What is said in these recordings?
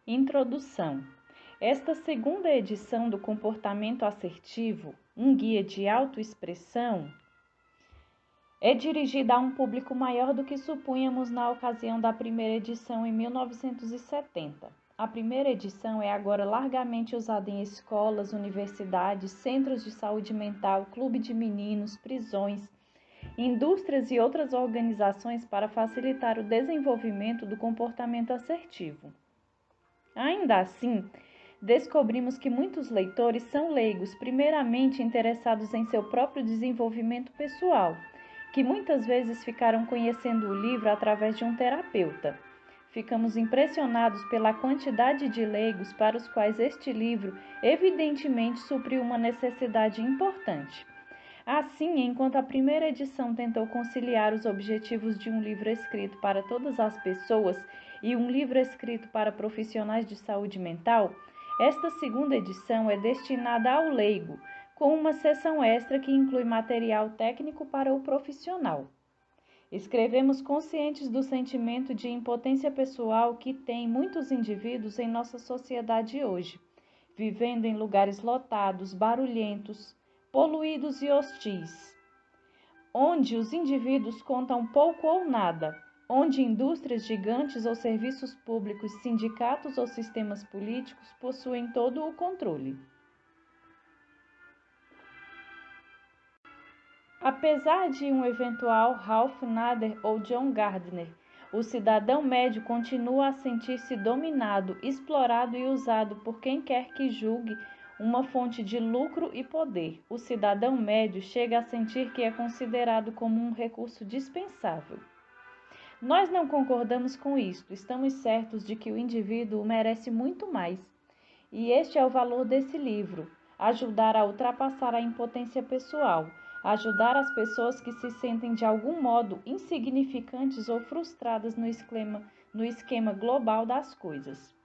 Introdução. Esta segunda edição do Comportamento Assertivo, um guia de autoexpressão, é dirigida a um público maior do que supunhamos na ocasião da primeira edição em 1970. A primeira edição é agora largamente usada em escolas, universidades, centros de saúde mental, clube de meninos, prisões, indústrias e outras organizações para facilitar o desenvolvimento do comportamento assertivo. Ainda assim, descobrimos que muitos leitores são leigos, primeiramente interessados em seu próprio desenvolvimento pessoal, que muitas vezes ficaram conhecendo o livro através de um terapeuta. Ficamos impressionados pela quantidade de leigos para os quais este livro evidentemente supriu uma necessidade importante. Assim, enquanto a primeira edição tentou conciliar os objetivos de um livro escrito para todas as pessoas e um livro escrito para profissionais de saúde mental, esta segunda edição é destinada ao leigo, com uma seção extra que inclui material técnico para o profissional. Escrevemos conscientes do sentimento de impotência pessoal que tem muitos indivíduos em nossa sociedade hoje, vivendo em lugares lotados, barulhentos, poluídos e hostis, onde os indivíduos contam pouco ou nada, onde indústrias gigantes ou serviços públicos, sindicatos ou sistemas políticos possuem todo o controle. Apesar de um eventual Ralph Nader ou John Gardner, o cidadão médio continua a sentir-se dominado, explorado e usado por quem quer que julgue uma fonte de lucro e poder. O cidadão médio chega a sentir que é considerado como um recurso dispensável. Nós não concordamos com isto, estamos certos de que o indivíduo merece muito mais. E este é o valor desse livro: ajudar a ultrapassar a impotência pessoal, ajudar as pessoas que se sentem de algum modo insignificantes ou frustradas no esquema global das coisas.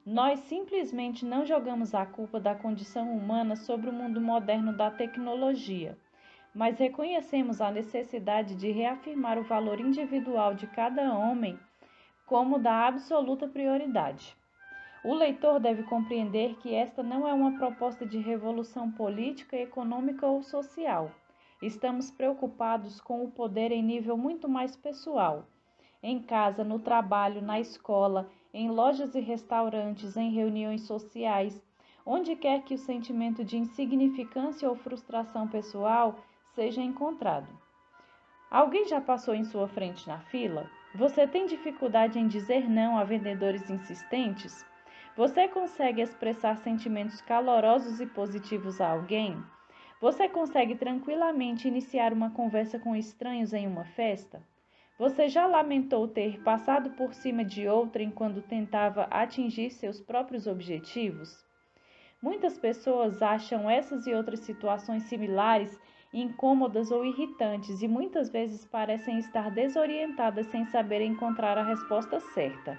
Nós simplesmente não jogamos a culpa da condição humana sobre o mundo moderno da tecnologia, mas reconhecemos a necessidade de reafirmar o valor individual de cada homem como da absoluta prioridade. O leitor deve compreender que esta não é uma proposta de revolução política, econômica ou social. Estamos preocupados com o poder em nível muito mais pessoal. Em casa, no trabalho, na escola, em lojas e restaurantes, em reuniões sociais, onde quer que o sentimento de insignificância ou frustração pessoal seja encontrado. Alguém já passou em sua frente na fila? Você tem dificuldade em dizer não a vendedores insistentes? Você consegue expressar sentimentos calorosos e positivos a alguém? Você consegue tranquilamente iniciar uma conversa com estranhos em uma festa? Você já lamentou ter passado por cima de outrem quando tentava atingir seus próprios objetivos? Muitas pessoas acham essas e outras situações similares incômodas ou irritantes e muitas vezes parecem estar desorientadas sem saber encontrar a resposta certa.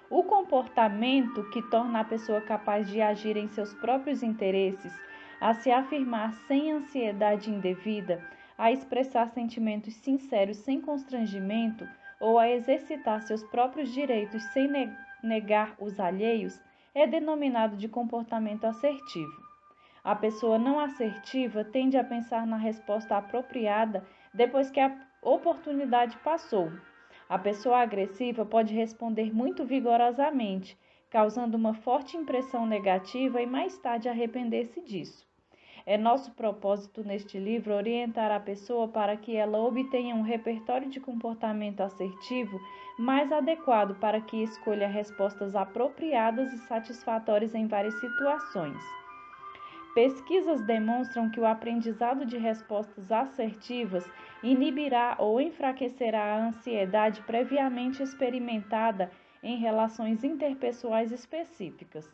O comportamento que torna a pessoa capaz de agir em seus próprios interesses, a se afirmar sem ansiedade indevida, a expressar sentimentos sinceros sem constrangimento ou a exercitar seus próprios direitos sem negar os alheios, é denominado de comportamento assertivo. A pessoa não assertiva tende a pensar na resposta apropriada depois que a oportunidade passou. A pessoa agressiva pode responder muito vigorosamente, causando uma forte impressão negativa e mais tarde arrepender-se disso. É nosso propósito neste livro orientar a pessoa para que ela obtenha um repertório de comportamento assertivo mais adequado para que escolha respostas apropriadas e satisfatórias em várias situações. Pesquisas demonstram que o aprendizado de respostas assertivas inibirá ou enfraquecerá a ansiedade previamente experimentada em relações interpessoais específicas.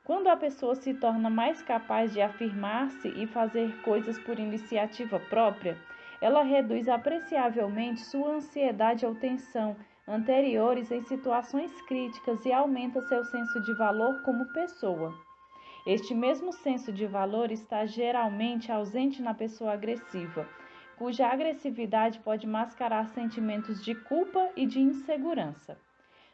Quando a pessoa se torna mais capaz de afirmar-se e fazer coisas por iniciativa própria, ela reduz apreciavelmente sua ansiedade ou tensão anteriores em situações críticas e aumenta seu senso de valor como pessoa. Este mesmo senso de valor está geralmente ausente na pessoa agressiva, cuja agressividade pode mascarar sentimentos de culpa e de insegurança.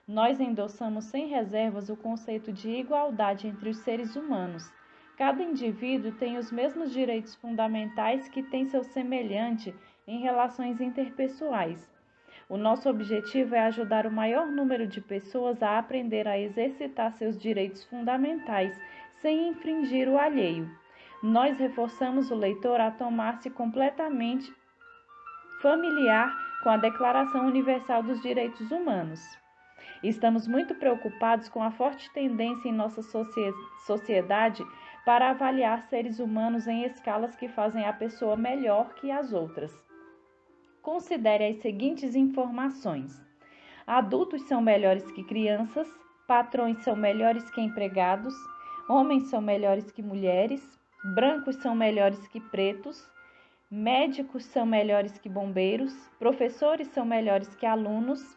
Nós endossamos sem reservas o conceito de igualdade entre os seres humanos. Cada indivíduo tem os mesmos direitos fundamentais que tem seu semelhante em relações interpessoais. O nosso objetivo é ajudar o maior número de pessoas a aprender a exercitar seus direitos fundamentais sem infringir o alheio. Nós reforçamos o leitor a tornar-se completamente familiar com a Declaração Universal dos Direitos Humanos. Estamos muito preocupados com a forte tendência em nossa sociedade para avaliar seres humanos em escalas que fazem a pessoa melhor que as outras. Considere as seguintes informações: adultos são melhores que crianças, patrões são melhores que empregados, homens são melhores que mulheres, brancos são melhores que pretos, médicos são melhores que bombeiros, professores são melhores que alunos,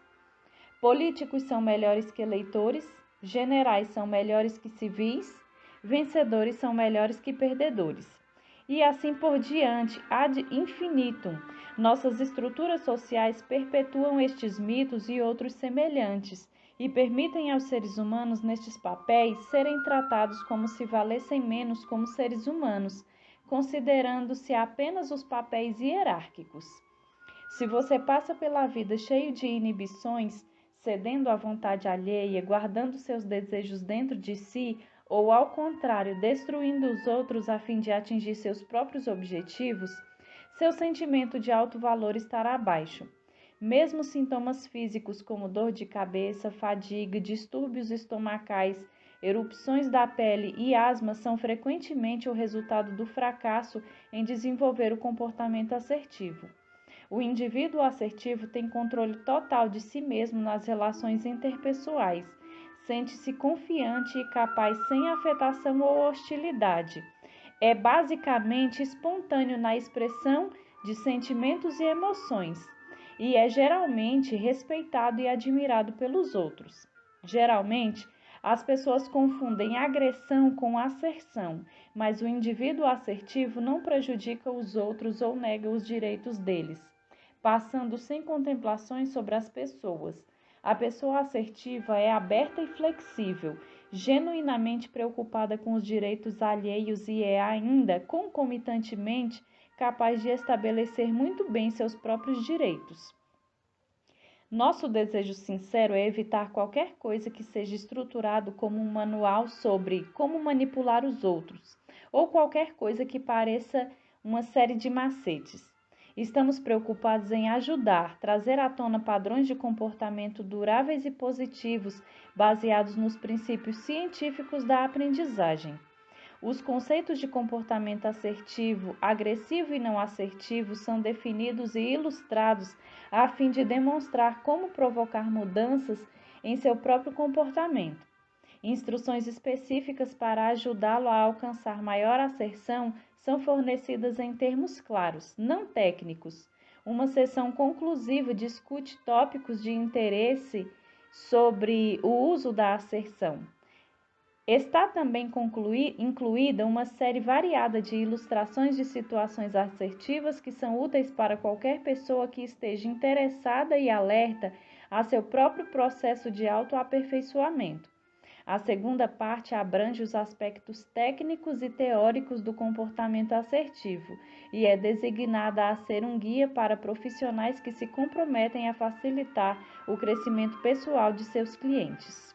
políticos são melhores que eleitores, generais são melhores que civis, vencedores são melhores que perdedores. E assim por diante, ad infinitum. Nossas estruturas sociais perpetuam estes mitos e outros semelhantes e permitem aos seres humanos nestes papéis serem tratados como se valessem menos como seres humanos, considerando-se apenas os papéis hierárquicos. Se você passa pela vida cheio de inibições, cedendo à vontade alheia, guardando seus desejos dentro de si, ou ao contrário, destruindo os outros a fim de atingir seus próprios objetivos, seu sentimento de alto valor estará baixo. Mesmo sintomas físicos como dor de cabeça, fadiga, distúrbios estomacais, erupções da pele e asma são frequentemente o resultado do fracasso em desenvolver o comportamento assertivo. O indivíduo assertivo tem controle total de si mesmo nas relações interpessoais. Sente-se confiante e capaz sem afetação ou hostilidade. É basicamente espontâneo na expressão de sentimentos e emoções e é geralmente respeitado e admirado pelos outros. Geralmente, as pessoas confundem agressão com asserção, mas o indivíduo assertivo não prejudica os outros ou nega os direitos deles, passando sem contemplações sobre as pessoas. A pessoa assertiva é aberta e flexível, genuinamente preocupada com os direitos alheios e é ainda, concomitantemente, capaz de estabelecer muito bem seus próprios direitos. Nosso desejo sincero é evitar qualquer coisa que seja estruturado como um manual sobre como manipular os outros, ou qualquer coisa que pareça uma série de macetes. Estamos preocupados em ajudar, trazer à tona padrões de comportamento duráveis e positivos, baseados nos princípios científicos da aprendizagem. Os conceitos de comportamento assertivo, agressivo e não assertivo são definidos e ilustrados a fim de demonstrar como provocar mudanças em seu próprio comportamento. Instruções específicas para ajudá-lo a alcançar maior asserção são fornecidas em termos claros, não técnicos. Uma sessão conclusiva discute tópicos de interesse sobre o uso da asserção. Está também incluída uma série variada de ilustrações de situações assertivas que são úteis para qualquer pessoa que esteja interessada e alerta a seu próprio processo de autoaperfeiçoamento. A segunda parte abrange os aspectos técnicos e teóricos do comportamento assertivo e é designada a ser um guia para profissionais que se comprometem a facilitar o crescimento pessoal de seus clientes.